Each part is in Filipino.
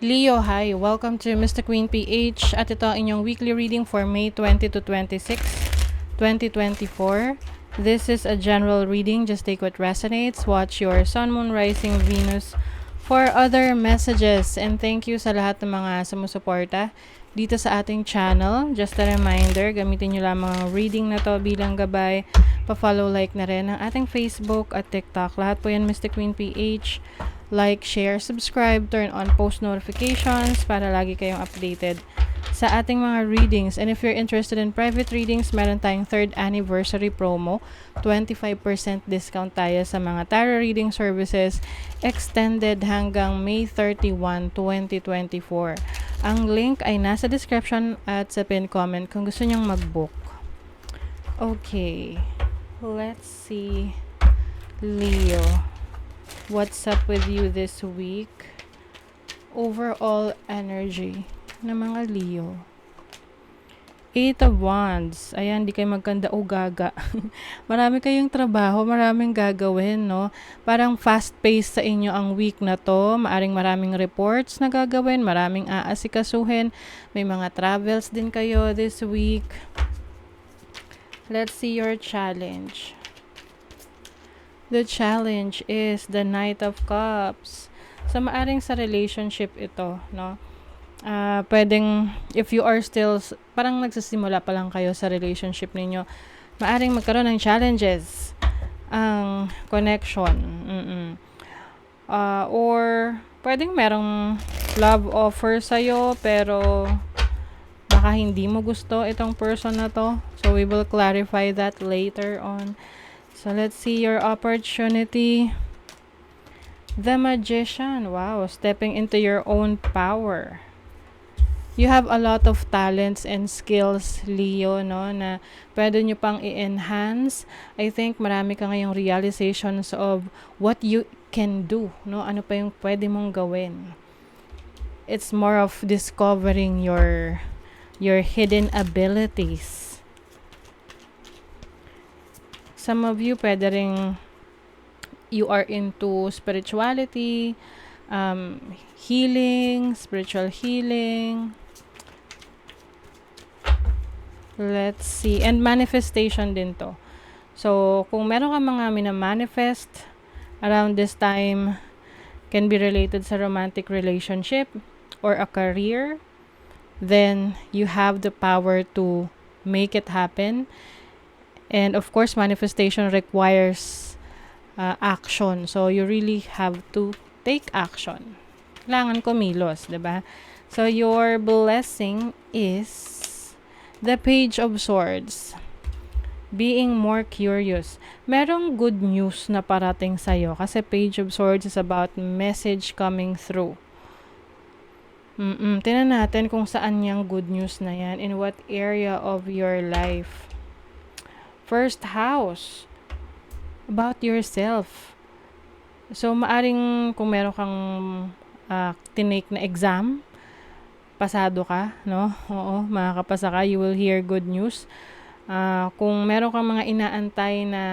Leo, hi! Welcome to Mr. Queen PH at ito ang inyong weekly reading for May 20 to 26, 2024. This is a general reading. Just take what resonates. Watch your Sun, Moon, Rising, Venus for other messages. And thank you sa lahat ng mga sumusuporta dito sa ating channel. Just a reminder, gamitin nyo lamang ang reading na to bilang gabay. Pa-follow, like na rin ang ating Facebook at TikTok. Lahat po yan Mr. Queen PH. Like, share, subscribe, turn on post notifications para lagi kayong updated sa ating mga readings. And if you're interested in private readings, meron tayong 3rd anniversary promo. 25% discount tayo sa mga tarot reading services extended hanggang May 31, 2024. Ang link ay nasa description at sa pin comment kung gusto nyong mag-book. Okay, let's see. Leo, what's up with you this week? Overall energy ng mga Leo. 8 of Wands. Ayan, di kayo magkanda o gaga. Marami kayong trabaho, maraming gagawin, no? Parang fast-paced sa inyo ang week na to. Maraming reports na gagawin, maraming aasikasuhin. May mga travels din kayo this week. Let's see your challenge. The challenge is the Knight of Cups. So, maaring sa relationship ito, no? Pwedeng, if you are still, parang nagsisimula pa lang kayo sa relationship ninyo, maaring magkaroon ng challenges ang connection. Or, pwedeng merong love offer sa'yo, pero baka hindi mo gusto itong person na to. So, we will clarify that later on. So, let's see your opportunity. The Magician. Wow, stepping into your own power. You have a lot of talents and skills, Leo, no, na pwede nyo pang i-enhance. I think marami ka ngayong realizations of what you can do, no? Ano pa yung pwede mong gawin. It's more of discovering your hidden abilities. Some of you, pwede ring you are into spirituality, healing, spiritual healing. Let's see. And manifestation din to. So, kung meron ka mga mina-manifest around this time, can be related sa romantic relationship or a career, then you have the power to make it happen. And of course, manifestation requires action. So, you really have to take action. Kailangan kumilos, diba? So, your blessing is the Page of Swords. Being more curious. Merong good news na parating sa'yo kasi Page of Swords is about message coming through. Tingnan natin kung saan yung good news na yan. In what area of your life. First house. About yourself. So, maaring kung meron kang tinake na exam, pasado ka, no? Oo, makakapasa ka. You will hear good news. Kung meron kang mga inaantay na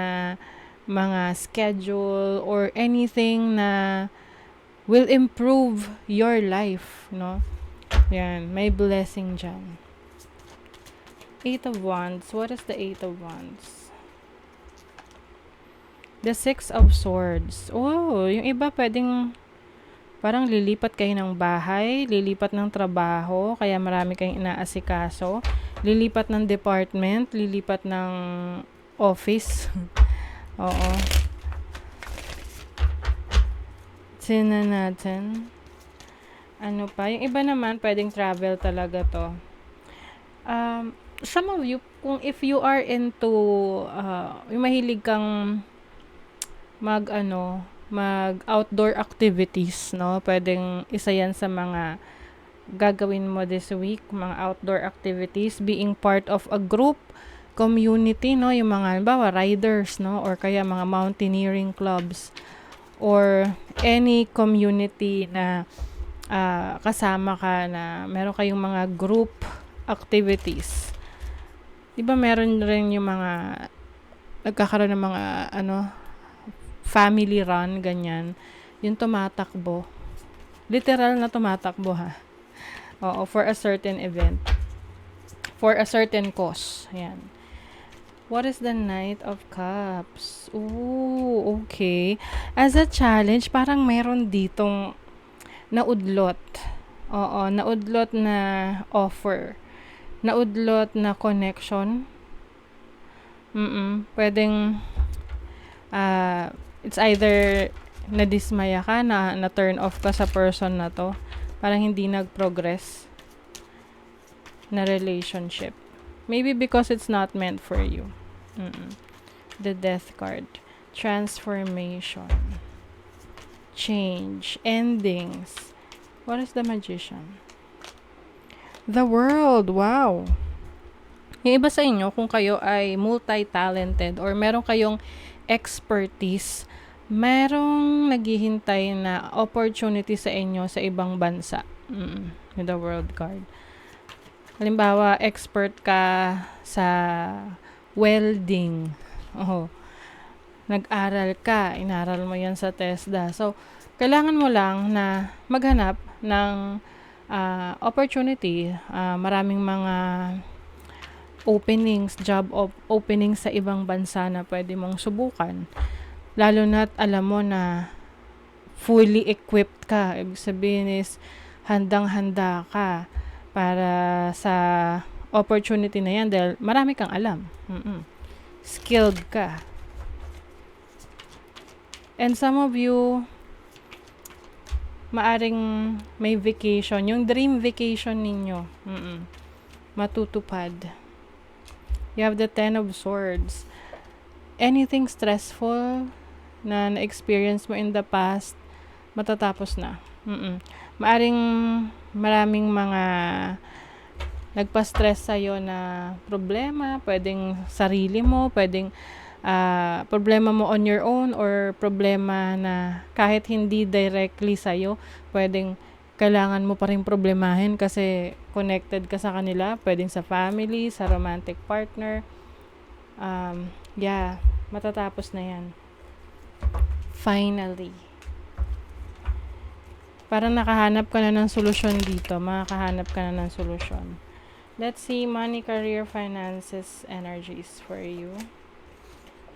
mga schedule or anything na will improve your life, no? Yan, may blessing dyan. 8 of Wands. What is the 8 of Wands? The 6 of Swords. Oh, yung iba pwedeng parang lilipat kayo ng bahay, lilipat ng trabaho, kaya marami kayong inaasikaso, lilipat ng department, lilipat ng office. Oo. Sina natin. Ano pa? Yung iba naman, pwedeng travel talaga to. Some of you, kung if you are into, yung mahilig kang mag outdoor activities, no? Pwedeng isa yan sa mga gagawin mo this week, mga outdoor activities, being part of a group, community, no? Yung mga, halimbawa, riders, no? Or kaya mga mountaineering clubs, or any community na kasama ka, na meron kayong mga group activities. Diba meron rin yung mga nagkakaroon ng mga family run, ganyan, yung tumatakbo. Literal na tumatakbo ha. Oo, for a certain event. For a certain cause. Ayan. What is the Knight of Cups? Ooh, okay. As a challenge, parang meron ditong naudlot. Oo, naudlot na offer. Naudlot na connection. Pwedeng, it's either nadismaya ka, na turn off ka sa person na to. Parang hindi nag-progress na relationship. Maybe because it's not meant for you. The Death card. Transformation. Change. Endings. What is the Magician? The World. Wow. Yung iba sa inyo, kung kayo ay multi-talented or meron kayong expertise, merong naghihintay na opportunity sa inyo sa ibang bansa. With the World card. Halimbawa, expert ka sa welding. Nag-aral ka, inaral mo yan sa TESDA. So, kailangan mo lang na maghanap ng opportunity. Maraming mga openings, job openings sa ibang bansa na pwede mong subukan. Lalo na't alam mo na fully equipped ka. Ibig sabihin is, handang-handa ka para sa opportunity na yan dahil marami kang alam. Skilled ka. And some of you, maaring may vacation. Yung dream vacation ninyo, matutupad. You have the Ten of Swords. Anything stressful na na-experience mo in the past, matatapos na. Maaring maraming mga nagpa-stress sa'yo na problema, pwedeng sarili mo, pwedeng problema mo on your own, or problema na kahit hindi directly sa'yo, pwedeng kailangan mo pa rin problemahin kasi connected ka sa kanila, pwedeng sa family, sa romantic partner. Matatapos na yan. Finally. Parang nakahanap ka na ng solusyon dito. Makakahanap ka na ng solusyon. Let's see, money, career, finances, energies for you.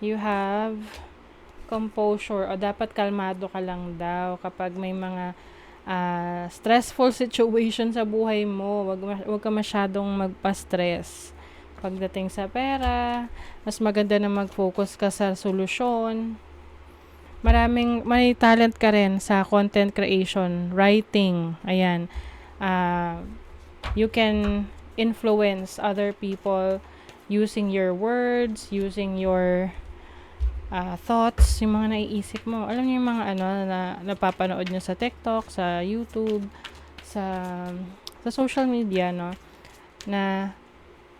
You have composure. O dapat kalmado ka lang daw kapag may mga stressful situation sa buhay mo. Wag ka masyadong magpa-stress. Pagdating sa pera, mas maganda na mag-focus ka sa solusyon. May talent ka rin sa content creation, writing, ayan. You can influence other people using your words, using your thoughts, yung mga naiisip mo. Alam niyo yung mga na napapanood niyo sa TikTok, sa YouTube, sa social media, no? Na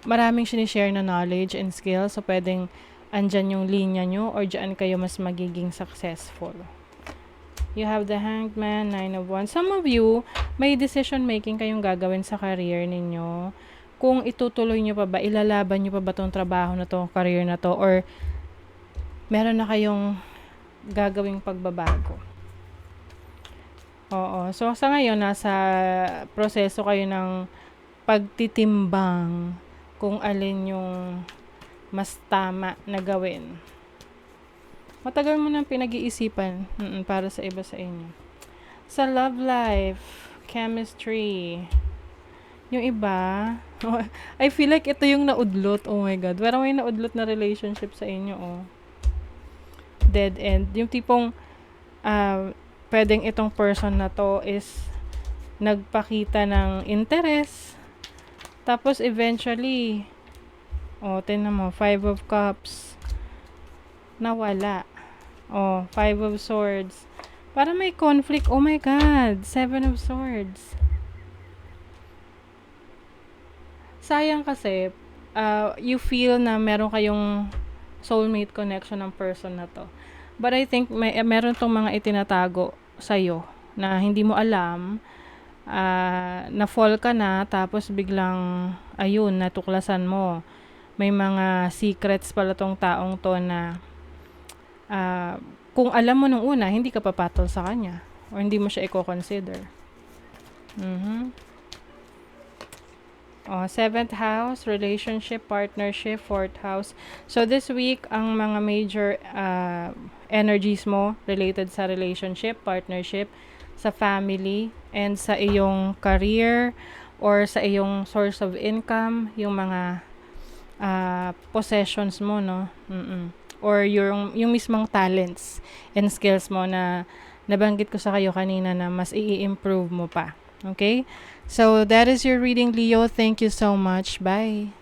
maraming sinishare na knowledge and skills, so pwedeng andyan yung linya nyo or dyan kayo mas magiging successful. You have the Hanged Man, Nine of Wands. Some of you, may decision making kayong gagawin sa career ninyo. Kung itutuloy nyo pa ba, ilalaban nyo pa ba tong trabaho na to, career na to, or meron na kayong gagawing pagbabago. Oo. So, sa ngayon, nasa proseso kayo ng pagtitimbang kung alin yung mas tama na gawin. Matagal mo nang pinag-iisipan para sa iba sa inyo. Sa love life, chemistry, yung iba, I feel like ito yung naudlot. Oh my God. Parang may naudlot na relationship sa inyo, oh. Dead end. Yung tipong, pwedeng itong person na to is nagpakita ng interest. Tapos eventually, tingnan mo, 5 of Cups, nawala. 5 of Swords. Para may conflict. Oh my God, 7 of Swords. Sayang kasi, you feel na meron kayong soulmate connection ng person na to. But I think meron tong mga itinatago sa'yo na hindi mo alam, na-fall ka na, tapos biglang, ayun, natuklasan mo. May mga secrets pala tong taong to na kung alam mo nung una, hindi ka papatol sa kanya or hindi mo siya i-consider. Mhm. Oh, seventh house, relationship, partnership, fourth house. So this week, ang mga major energies mo related sa relationship, partnership, sa family, and sa iyong career or sa iyong source of income, yung mga possessions mo, no? Or yung mismong talents and skills mo na nabanggit ko sa kayo kanina na mas i-improve mo pa. Okay? So, that is your reading, Leo. Thank you so much. Bye.